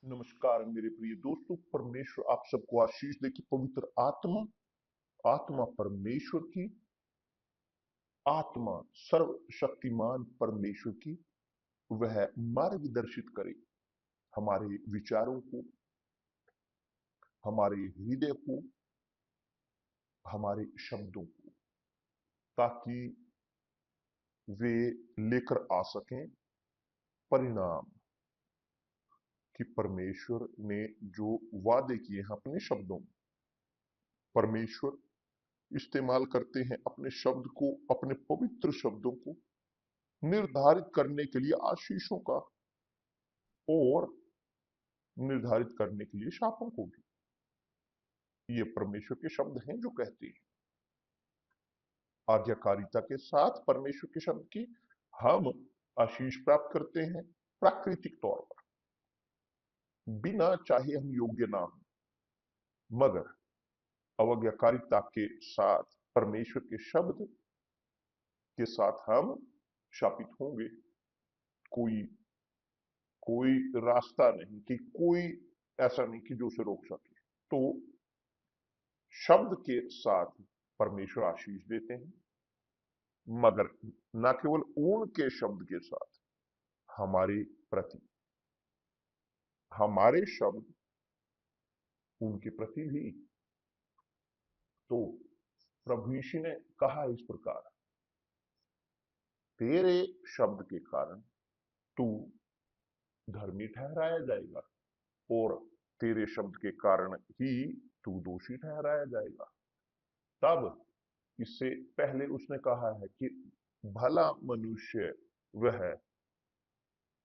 नमस्कार मेरे प्रिय दोस्तों। परमेश्वर आप सबको आशीष दे कि पवित्र आत्मा आत्मा परमेश्वर की आत्मा सर्वशक्तिमान परमेश्वर की वह मार्गदर्शित करे हमारे विचारों को, हमारे हृदय को, हमारे शब्दों को, ताकि वे लेकर आ सकें परिणाम कि परमेश्वर ने जो वादे किए हैं अपने शब्दों में। परमेश्वर इस्तेमाल करते हैं अपने शब्द को, अपने पवित्र शब्दों को निर्धारित करने के लिए आशीषों का और निर्धारित करने के लिए शापों को भी। ये परमेश्वर के शब्द हैं जो कहते हैं आज्ञाकारिता के साथ परमेश्वर के शब्द की हम आशीष प्राप्त करते हैं प्राकृतिक तौर पर, बिना चाहे हम योग्य ना हो। मगर अवज्ञाकारिता के साथ परमेश्वर के शब्द के साथ हम शापित होंगे। कोई कोई रास्ता नहीं कि कोई ऐसा नहीं कि जो उसे रोक सके। तो शब्द के साथ परमेश्वर आशीष देते हैं, मगर न केवल उनके शब्द के साथ हमारे प्रति हमारे शब्द उनके प्रति भी। तो प्रभु यीशु ने कहा इस प्रकार, तेरे शब्द के कारण तू धर्मी ठहराया जाएगा और तेरे शब्द के कारण ही तू दोषी ठहराया जाएगा। तब इससे पहले उसने कहा है कि भला मनुष्य वह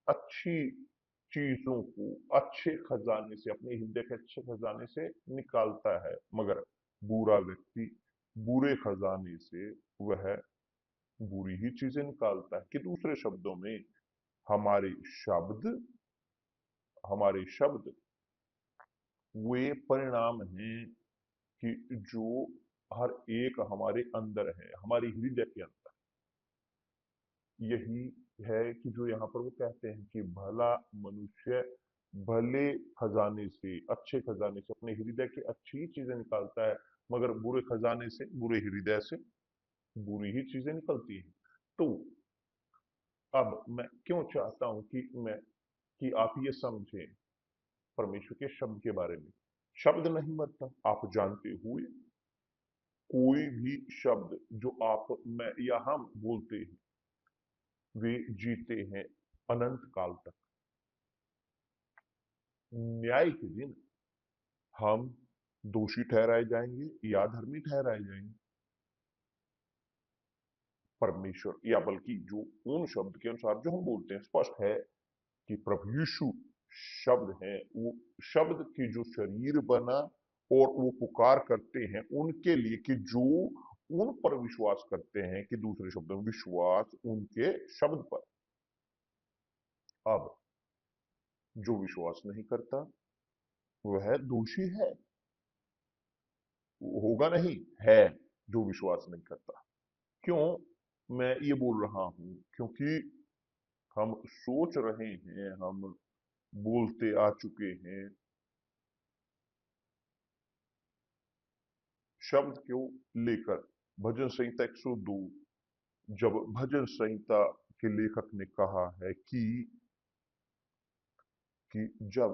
अच्छी चीजों को अच्छे खजाने से, अपने हृदय के अच्छे खजाने से निकालता है, मगर बुरा व्यक्ति बुरे खजाने से वह बुरी ही चीजें निकालता है। कि दूसरे शब्दों में हमारे शब्द हमारे शब्द वे परिणाम हैं कि जो हर एक हमारे अंदर है, हमारे हृदय के अंदर। यही है कि जो यहाँ पर वो कहते हैं कि भला मनुष्य भले खजाने से, अच्छे खजाने से, अपने हृदय की अच्छी चीजें निकालता है, मगर बुरे खजाने से, बुरे हृदय से बुरी ही चीजें निकलती हैं। तो अब मैं क्यों चाहता हूं कि आप ये समझें परमेश्वर के शब्द के बारे में। शब्द नहीं मरता, आप जानते हुए कोई भी शब्द जो आप, मैं या हम बोलते हैं, वे जीते हैं अनंत काल तक। न्याय के दिन हम दोषी ठहराए जाएंगे या धर्मी ठहराए जाएंगे। परमेश्वर या बल्कि जो उन शब्द के अनुसार जो हम बोलते हैं, स्पष्ट है कि प्रभु यीशु शब्द है, वो शब्द की जो शरीर बना और वो पुकार करते हैं उनके लिए कि जो उन पर विश्वास करते हैं, कि दूसरे शब्दों में विश्वास उनके शब्द पर। अब जो विश्वास नहीं करता वह दोषी है, होगा नहीं, है, जो विश्वास नहीं करता। क्यों मैं ये बोल रहा हूं? क्योंकि हम सोच रहे हैं, हम बोलते आ चुके हैं शब्द को लेकर। भजन संहिता 102, जब भजन संहिता के लेखक ने कहा है कि जब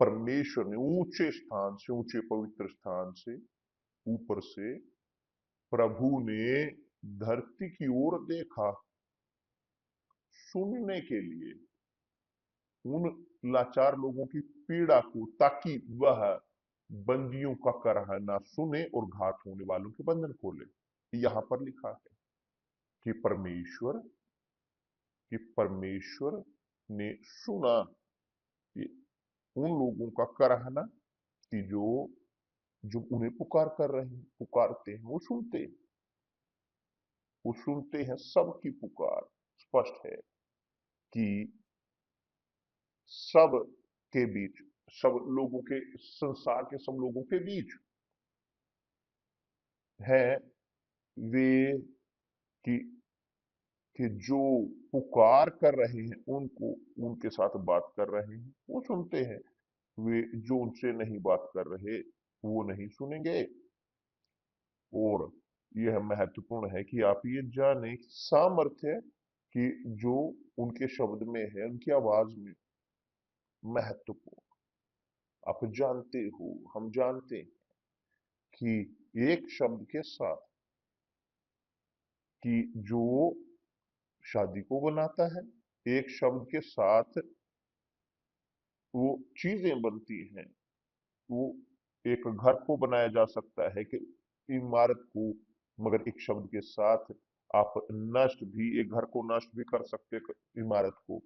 परमेश्वर ने ऊंचे स्थान से, ऊंचे पवित्र स्थान से, ऊपर से प्रभु ने धरती की ओर देखा सुनने के लिए उन लाचार लोगों की पीड़ा को, ताकि वह बंदियों का करहना सुने और घात होने वालों के बंधन खोले। यहां पर लिखा है कि परमेश्वर ने सुना कि उन लोगों का करहना, कि जो जो उन्हें पुकारते हैं, वो सुनते हैं सबकी पुकार। स्पष्ट है कि सब के बीच, सब लोगों के, संसार के सब लोगों के बीच है वे, कि कि जो पुकार कर रहे हैं उनको, उनके साथ बात कर रहे हैं वो सुनते हैं, वे जो उनसे नहीं बात कर रहे वो नहीं सुनेंगे। और यह महत्वपूर्ण है कि आप ये जाने सामर्थ्य कि जो उनके शब्द में है, उनकी आवाज में, महत्वपूर्ण। आप जानते हो, हम जानते हैं कि एक शब्द के साथ, कि जो शादी को बनाता है, एक शब्द के साथ वो चीजें बनती हैं। वो एक घर को बनाया जा सकता है कि इमारत को, मगर एक शब्द के साथ आप नष्ट भी, एक घर को नष्ट भी कर सकते हैं, इमारत को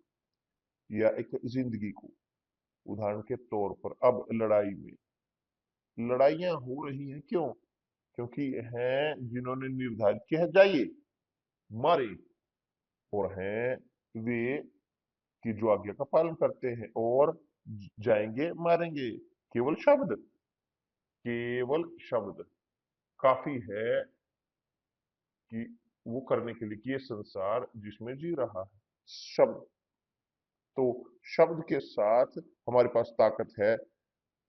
या एक जिंदगी को। उदाहरण के तौर पर अब लड़ाई में, लड़ाइयां हो रही हैं क्यों? क्योंकि हैं जिन्होंने निर्धारित किया है जाइए मारे, और हैं वे कि जो आज्ञा का पालन करते हैं और जाएंगे मारेंगे। केवल शब्द, केवल शब्द काफी है कि वो करने के लिए कि ये संसार जिसमें जी रहा है, शब्द। तो शब्द के साथ हमारे पास ताकत है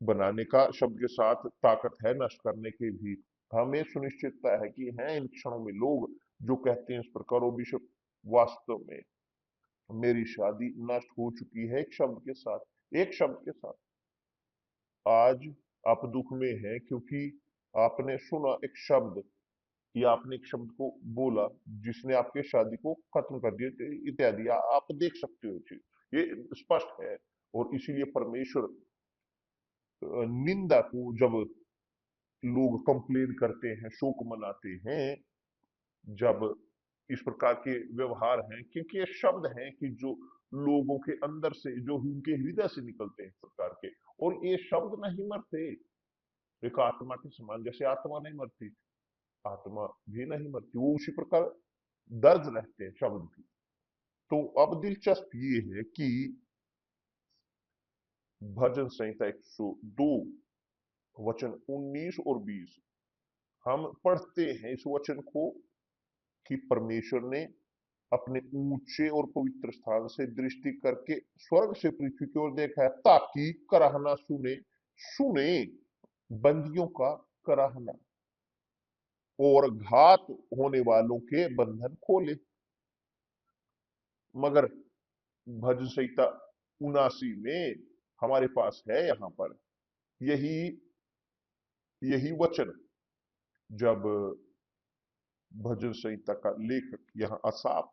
बनाने का, शब्द के साथ ताकत है नष्ट करने की भी। हमें सुनिश्चितता है कि हैं इन क्षणों में लोग जो कहते हैं इस प्रकार, ओ बिशप, वास्तव में मेरी शादी नष्ट हो चुकी है एक शब्द के साथ, एक शब्द के साथ। आज आप दुख में हैं क्योंकि आपने सुना एक शब्द, या आपने एक शब्द को बोला जिसने आपके शादी को खत्म कर दिया इत्यादि। आप देख सकते हो चीज, ये स्पष्ट है। और इसीलिए परमेश्वर निंदा को, जब लोग कंप्लेन करते हैं, शोक मनाते हैं, जब इस प्रकार के व्यवहार हैं, क्योंकि ये शब्द हैं कि जो लोगों के अंदर से, जो उनके हृदय से निकलते हैं इस प्रकार के। और ये शब्द नहीं मरते, एक आत्मा के समान, जैसे आत्मा नहीं मरती, आत्मा भी नहीं मरती, वो उसी प्रकार दर्ज रहते हैं शब्द भी। तो अब दिलचस्प ये है कि भजन संहिता 102 वचन 19 और 20, हम पढ़ते हैं इस वचन को कि परमेश्वर ने अपने ऊंचे और पवित्र स्थान से दृष्टि करके स्वर्ग से पृथ्वी की ओर देखा है, ताकि कराहना सुने, सुने बंदियों का कराहना, और घात होने वालों के बंधन खोले। मगर भजन संहिता 79 में हमारे पास है यहां पर यही यही वचन, जब भजन संहिता का लेखक यहां असाफ,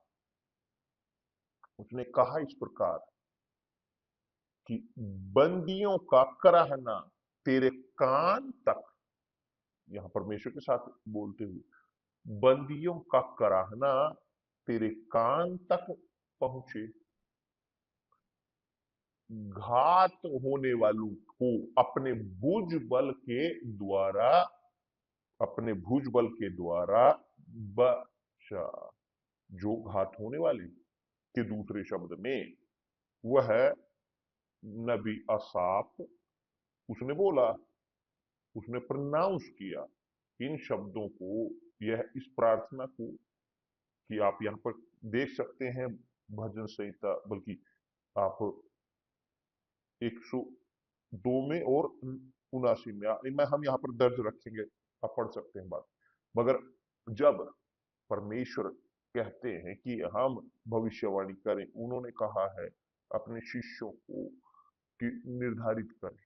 उसने कहा इस प्रकार कि बंदियों का कराहना तेरे कान तक, यहां परमेश्वर के साथ बोलते हुए, बंदियों का कराहना तेरे कान तक पहुंचे, घात होने वालों को अपने भुज बल के द्वारा, अपने भुज बल के द्वारा बचा। जो घात होने वाले के दूसरे शब्द में वह नबी असाफ, उसने बोला, उसने प्रनाउंस किया इन शब्दों को, यह इस प्रार्थना को, कि आप यहां पर देख सकते हैं भजन संहिता, बल्कि आप 102 में और 79 में, मैं हम यहाँ पर दर्ज रखेंगे, आप पढ़ सकते हैं बात। मगर जब परमेश्वर कहते हैं कि हम भविष्यवाणी करें, उन्होंने कहा है अपने शिष्यों को कि निर्धारित करें,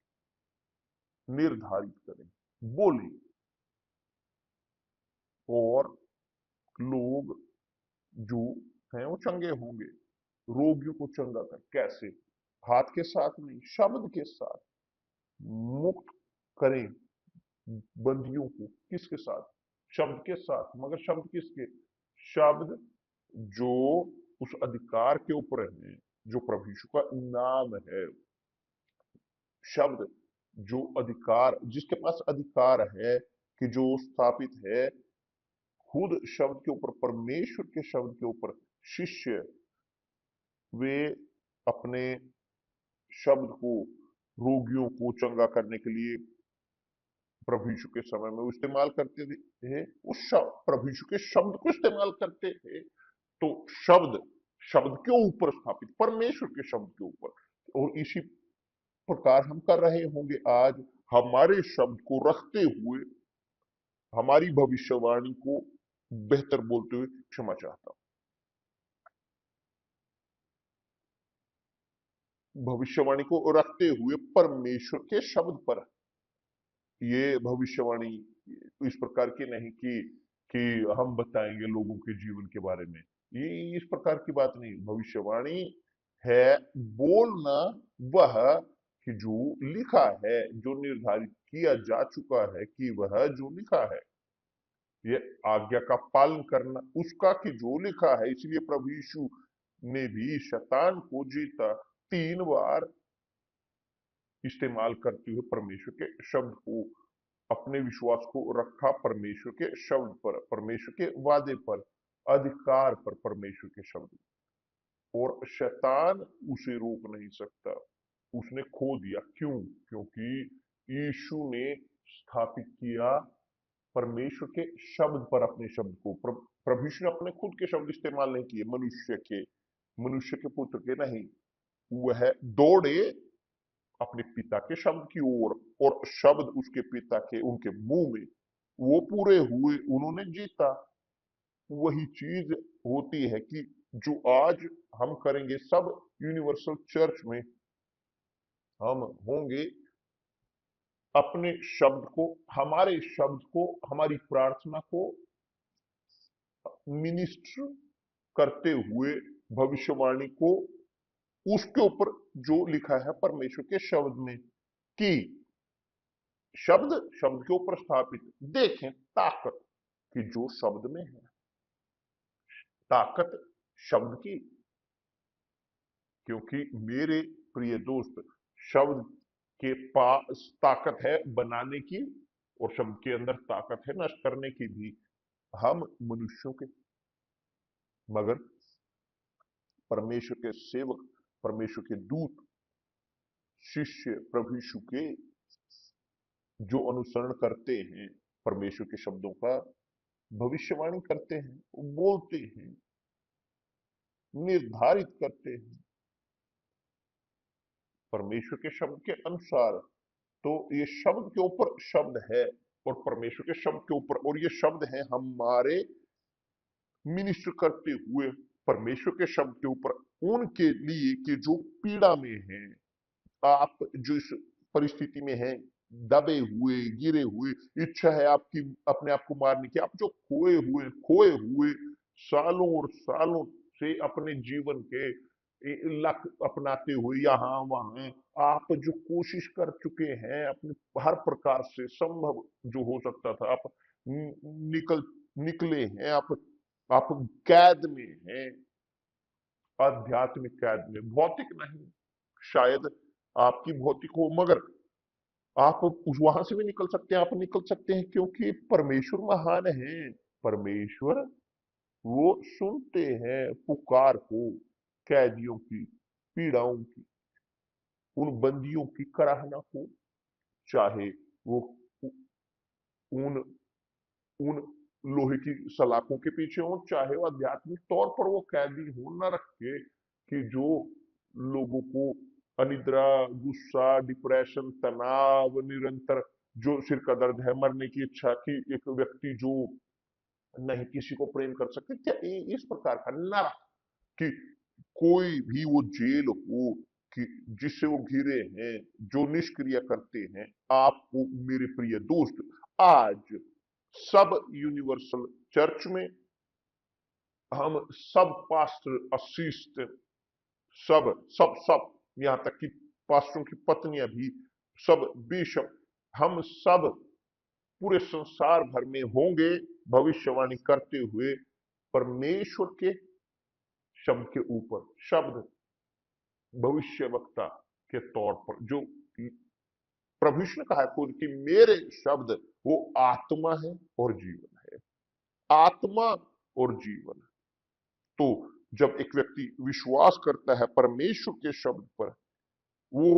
निर्धारित करें, बोले, और लोग जो हैं वो चंगे होंगे, रोगियों को चंगा कर, कैसे? हाथ के साथ नहीं, शब्द के साथ मुक्त करें बंदियों को। किसके साथ? शब्द के साथ। मगर शब्द किसके? शब्द जो उस अधिकार के ऊपर है, जो प्रभु यीशु का नाम है। शब्द जो अधिकार, जिसके पास अधिकार है, कि जो स्थापित है खुद शब्द के ऊपर, परमेश्वर के शब्द के ऊपर। शिष्य वे अपने शब्द को, रोगियों को चंगा करने के लिए प्रभु यीशु के समय में वो इस्तेमाल करते थे, उस प्रभु यीशु के शब्द को इस्तेमाल करते थे। तो शब्द शब्द के ऊपर स्थापित, परमेश्वर के शब्द के ऊपर। और इसी प्रकार हम कर रहे होंगे आज। हमारे शब्द को रखते हुए, हमारी भविष्यवाणी को बेहतर बोलते हुए क्षमा चाहता हूं। भविष्यवाणी को रखते हुए परमेश्वर के शब्द पर, ये भविष्यवाणी इस प्रकार की नहीं कि हम बताएंगे लोगों के जीवन के बारे में, ये इस प्रकार की बात नहीं। भविष्यवाणी है बोलना वह कि जो लिखा है, जो निर्धारित किया जा चुका है कि वह जो लिखा है, ये आज्ञा का पालन करना उसका कि जो लिखा है। इसलिए प्रभु यीशु ने भी शैतान को जीता 3 बार इस्तेमाल करते हुए परमेश्वर के शब्द को, अपने विश्वास को रखा परमेश्वर के शब्द पर, परमेश्वर के वादे पर, अधिकार पर, परमेश्वर के शब्द। और शैतान उसे रोक नहीं सकता, उसने खो दिया। क्यों? क्योंकि यीशु ने स्थापित किया परमेश्वर के शब्द पर अपने शब्द को। प्रभु यीशु ने अपने खुद के शब्द इस्तेमाल नहीं किए, मनुष्य के पुत्र के नहीं। वह दौड़े अपने पिता के शब्द की ओर, और शब्द उसके पिता के, उनके मुंह में वो पूरे हुए, उन्होंने जीता। वही चीज होती है कि जो आज हम करेंगे सब यूनिवर्सल चर्च में, हम होंगे अपने शब्द को, हमारे शब्द को, हमारी प्रार्थना को मिनिस्टर करते हुए भविष्यवाणी को उसके ऊपर जो लिखा है परमेश्वर के शब्द में, कि शब्द शब्द के ऊपर स्थापित। देखें ताकत कि जो शब्द में है, ताकत शब्द की। क्योंकि मेरे प्रिय दोस्त, शब्द के पास ताकत है बनाने की, और शब्द के अंदर ताकत है नष्ट करने की भी। हम मनुष्यों के, मगर परमेश्वर के सेवक, परमेश्वर के दूत, शिष्य प्रभु यीशु के, जो अनुसरण करते हैं परमेश्वर के शब्दों का, भविष्यवाणी करते हैं, बोलते हैं, निर्धारित करते हैं परमेश्वर के शब्द के अनुसार। तो ये शब्द के ऊपर शब्द है, और परमेश्वर के शब्द के ऊपर, और ये शब्द है हमारे मिनिस्टर करते हुए परमेश्वर के शब्द के ऊपर उनके लिए कि जो पीड़ा में हैं। आप जो इस परिस्थिति में हैं, दबे हुए, गिरे हुए, इच्छा है आपकी अपने आप को मारने की, आप जो खोए हुए सालों और सालों से अपने जीवन के लक अपनाते हुए यहाँ वहां, आप जो कोशिश कर चुके हैं अपने हर प्रकार से संभव जो हो सकता था, आप निकल निकले हैं। आप कैद में हैं, आध्यात्मिक कैद में, भौतिक नहीं। शायद आपकी भौतिक हो, मगर आप उस वहां से भी निकल सकते हैं। आप निकल सकते हैं क्योंकि परमेश्वर महान है। परमेश्वर वो सुनते हैं पुकार को, कैदियों की पीड़ाओं की, उन बंदियों की कराहना को, चाहे वो उन उन लोहे की सलाखों के पीछे हो, चाहे वो आध्यात्मिक तौर पर वो कैदी हो नरक के, कि जो लोगों को अनिद्रा, गुस्सा, डिप्रेशन, तनाव, निरंतर जो सिर का दर्द है, मरने की इच्छा की, एक व्यक्ति जो नहीं किसी को प्रेम कर सकते, क्या इस प्रकार का नरक, कि कोई भी वो जेल हो कि जिससे वो घिरे हैं, जो निष्क्रिय करते हैं आपको। मेरे प्रिय दोस्त, आज सब यूनिवर्सल चर्च में हम सब पास्टर, असिस्टेंट, सब सब सब यहां तक कि पास्टरों की पत्नियां भी, सब बिशप, हम सब पूरे संसार भर में होंगे भविष्यवाणी करते हुए परमेश्वर के शब्द के ऊपर। शब्द भविष्य वक्ता के तौर पर, जो प्रभु ने कहा है खुद कि मेरे शब्द वो आत्मा है और जीवन है, आत्मा और जीवन। तो जब एक व्यक्ति विश्वास करता है परमेश्वर के शब्द पर, वो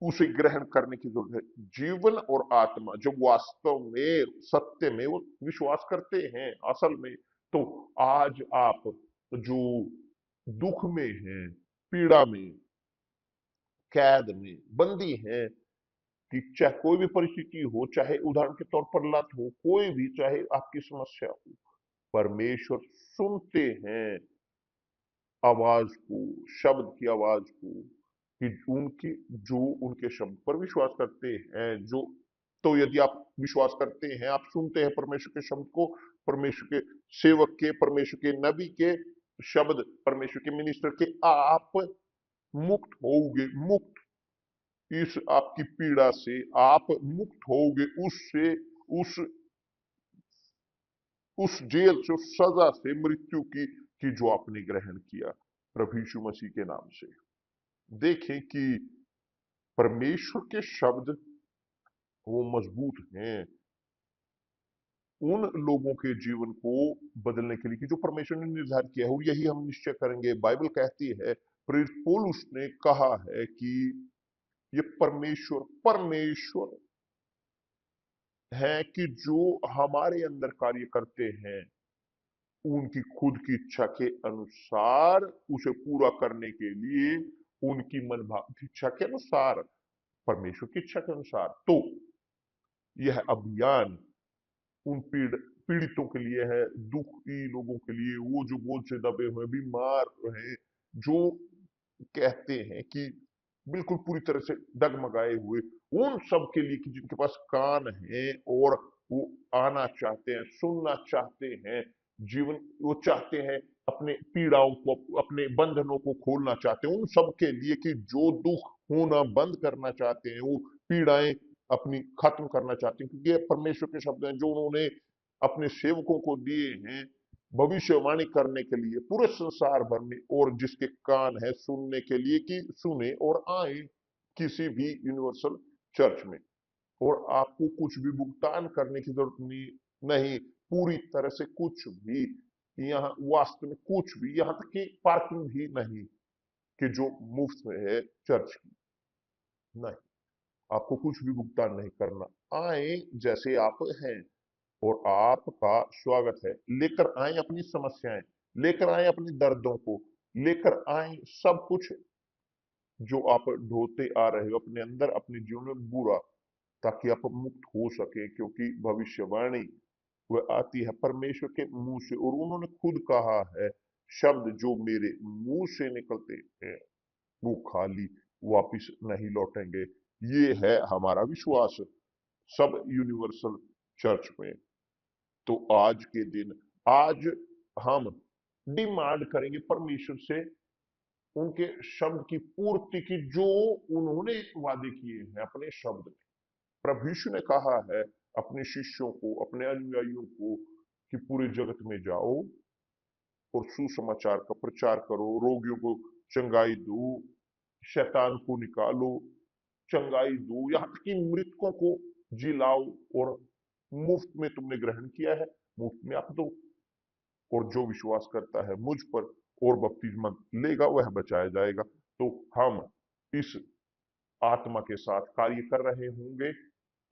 उसे ग्रहण करने की जरूरत है। जीवन और आत्मा जब वास्तव में सत्य में वो विश्वास करते हैं, असल में तो आज आप जो दुख में हैं, पीड़ा में, कैद में, बंदी हैं, कि चाहे कोई भी परिस्थिति हो, चाहे उदाहरण के तौर पर लत हो, कोई भी, चाहे आपकी समस्या हो, परमेश्वर सुनते हैं आवाज को, शब्द की आवाज को, कि उनकी जो उनके शब्द पर विश्वास करते हैं, जो तो यदि आप विश्वास करते हैं, आप सुनते हैं परमेश्वर के शब्द को, परमेश्वर के सेवक के, परमेश्वर के नबी के शब्द, परमेश्वर के मिनिस्टर के, आप मुक्त होगे, मुक्त, इस आपकी पीड़ा से आप मुक्त होगे, उससे, उस जेल से, उस सजा से, मृत्यु की जो आपने ग्रहण किया प्रभु यीशु मसीह के नाम से। देखें कि परमेश्वर के शब्द वो मजबूत हैं उन लोगों के जीवन को बदलने के लिए कि जो परमेश्वर ने निर्धारित किया है, और यही हम निश्चय करेंगे। बाइबल कहती है, प्रेरित पौलुस ने कहा है कि ये परमेश्वर परमेश्वर है कि जो हमारे अंदर कार्य करते हैं, उनकी खुद की इच्छा के अनुसार, उसे पूरा करने के लिए, उनकी मनभावनी इच्छा के अनुसार, परमेश्वर की इच्छा के अनुसार। तो यह अभियान उन पीड़ितों के लिए है, दुखी लोगों के लिए, वो जो बोझ से दबे हुए, बीमार हैं, जो कहते हैं कि बिल्कुल पूरी तरह से डगमगाए हुए, उन सब के लिए कि जिनके पास कान है और वो आना चाहते हैं, सुनना चाहते हैं, जीवन वो चाहते हैं, अपने पीड़ाओं को, अपने बंधनों को खोलना चाहते हैं, उन सब के लिए कि जो दुख होना बंद करना चाहते हैं, वो पीड़ाएं अपनी खत्म करना चाहते हैं, क्योंकि ये परमेश्वर के शब्द हैं जो उन्होंने अपने सेवकों को दिए हैं भविष्यवाणी करने के लिए पूरे संसार भर में, और जिसके कान है सुनने के लिए कि सुने और आए किसी भी यूनिवर्सल चर्च में। और आपको कुछ भी भुगतान करने की जरूरत नहीं, पूरी तरह से कुछ भी, यहाँ वास्तव में कुछ भी, यहाँ तक कि पार्किंग भी नहीं कि जो मुफ्त में है चर्च की, नहीं, आपको कुछ भी भुगतान नहीं करना। आए जैसे आप हैं, और आपका स्वागत है। लेकर आए अपनी समस्याएं, लेकर आए अपने दर्दों को, लेकर आए सब कुछ जो आप ढोते आ रहे हो अपने अंदर, अपने जीवन में बुरा, ताकि आप मुक्त हो सके, क्योंकि भविष्यवाणी वह आती है परमेश्वर के मुंह से, और उन्होंने खुद कहा है, शब्द जो मेरे मुंह से निकलते हैं वो खाली वापिस नहीं लौटेंगे। ये है हमारा विश्वास सब यूनिवर्सल चर्च में। तो आज के दिन, आज हम डिमांड करेंगे परमेश्वर से उनके शब्द की पूर्ति की, जो उन्होंने वादे किए हैं अपने शब्द में। प्रभु यीशु ने कहा है अपने शिष्यों को, अपने अनुयायियों को, कि पूरे जगत में जाओ और सुसमाचार का प्रचार करो, रोगियों को चंगाई दो, शैतान को निकालो, चंगाई दो, यहाँ तक कि मृतकों को जिलाओ, और मुफ्त में तुमने ग्रहण किया है, मुफ्त में आप दो। और जो विश्वास करता है मुझ पर और बपतिस्मा लेगा वह बचाया जाएगा। तो हम इस आत्मा के साथ कार्य कर रहे होंगे।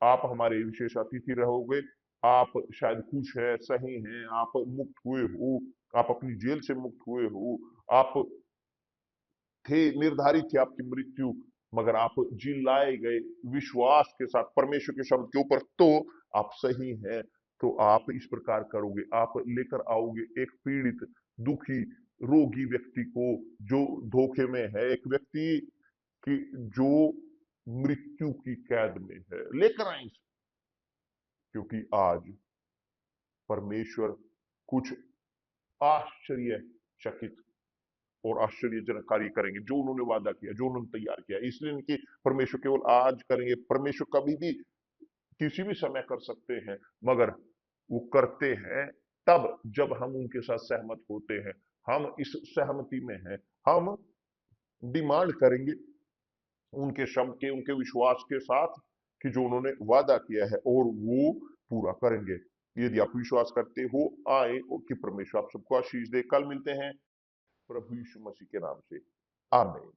आप हमारे विशेष अतिथि रहोगे। आप शायद खुश है, सही हैं, आप मुक्त हुए हो, आप अपनी जेल से मुक्त हुए हो, आप थे, निर्धारित थी आपकी मृत्यु, मगर आप जिलाए गए विश्वास के साथ परमेश्वर के शब्द के ऊपर, तो आप सही हैं। तो आप इस प्रकार करोगे, आप लेकर आओगे एक पीड़ित, दुखी, रोगी व्यक्ति को, जो धोखे में है, एक व्यक्ति की जो मृत्यु की कैद में है, लेकर आए इसे। क्योंकि आज परमेश्वर कुछ आश्चर्यचकित और आश्चर्यजनक कार्य करेंगे, जो उन्होंने वादा किया, जो उन्होंने तैयार किया। इसलिए इनकी परमेश्वर केवल आज करेंगे, परमेश्वर कभी भी किसी भी समय कर सकते हैं, मगर वो करते हैं तब जब हम उनके साथ सहमत होते हैं। हम इस सहमति में हैं, हम डिमांड करेंगे उनके शब्द के, उनके विश्वास के साथ, कि जो उन्होंने वादा किया है और वो पूरा करेंगे। यदि आप विश्वास करते हो, आए, और कि परमेश्वर आप सबको आशीष दे। कल मिलते हैं प्रभु यीशु मसीह के नाम से, आमीन।